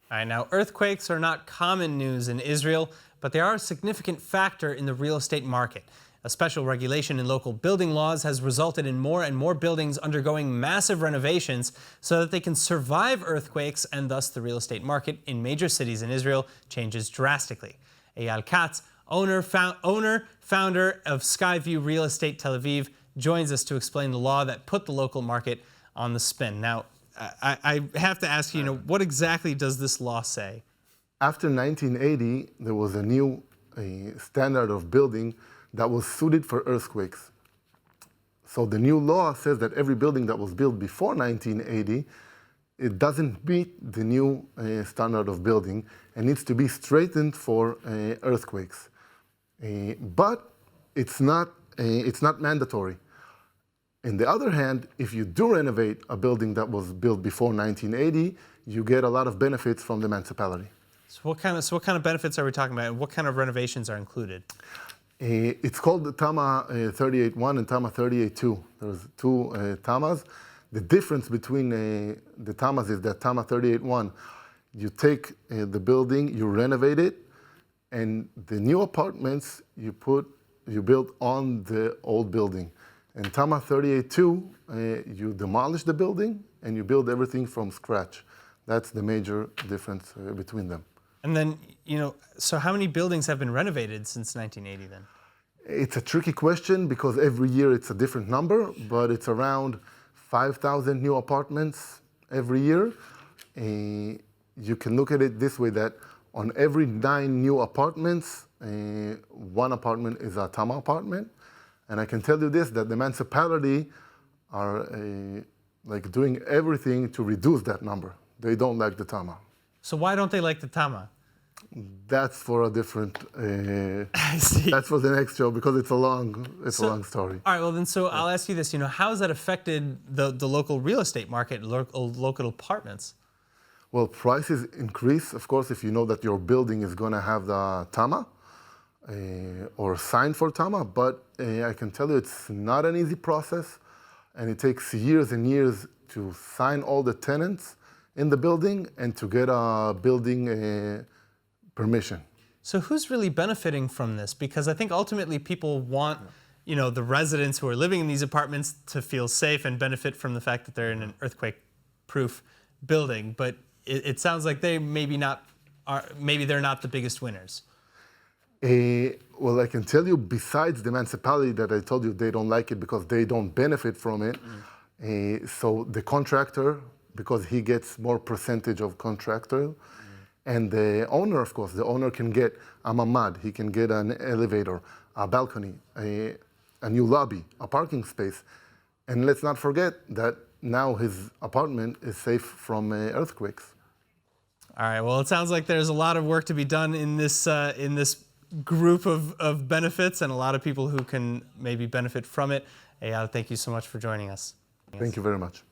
All right, now earthquakes are not common news in Israel, but they are a significant factor in the real estate market. A special regulation in local building laws has resulted in more and more buildings undergoing massive renovations so that they can survive earthquakes, and thus the real estate market in major cities in Israel changes drastically. Eyal Katz, owner, founder of Skyview Real Estate Tel Aviv, joins us to explain the law that put the local market on the spin. Now, I have to ask you, what exactly does this law say? After 1980, there was a new standard of building that was suited for earthquakes. So the new law says that every building that was built before 1980, it doesn't meet the new standard of building and needs to be straightened for earthquakes. But it's not mandatory. On the other hand, if you do renovate a building that was built before 1980, you get a lot of benefits from the municipality. So what kind of benefits are we talking about, and what kind of renovations are included? It's called the Tama 38.1 and Tama 38.2. There's two Tamas. The difference between the Tamas is that Tama 38.1, you take the building, you renovate it, and the new apartments you build on the old building. In Tama 38.2, you demolish the building and you build everything from scratch. That's the major difference between them. And then, so how many buildings have been renovated since 1980 then? It's a tricky question because every year it's a different number, but it's around 5,000 new apartments every year. You can look at it this way, that on every 9 new apartments, 1 apartment is a Tama apartment. And I can tell you this, that the municipality are doing everything to reduce that number. They don't like the Tama. So why don't they like the Tama? That's for a different, I see. That's for the next show because it's a long story. All right, well then, I'll ask you this, how has that affected the local real estate market, local apartments? Well, prices increase, of course, if you know that your building is going to have the Tama or a sign for Tama, but I can tell you it's not an easy process, and it takes years and years to sign all the tenants in the building and to get a building permission. So who's really benefiting from this? Because I think ultimately people want, the residents who are living in these apartments to feel safe and benefit from the fact that they're in an earthquake-proof building. But it sounds like they maybe they're not the biggest winners. Well, I can tell you, besides the municipality that I told you they don't like it because they don't benefit from it, so the contractor, because he gets more percentage of contractor, and the owner, of course, the owner can get a mamad, he can get an elevator, a balcony, a new lobby, a parking space. And let's not forget that now his apartment is safe from earthquakes. All right, well, it sounds like there's a lot of work to be done in this group of benefits, and a lot of people who can maybe benefit from it. Eyal, thank you so much for joining us. Thank you very much.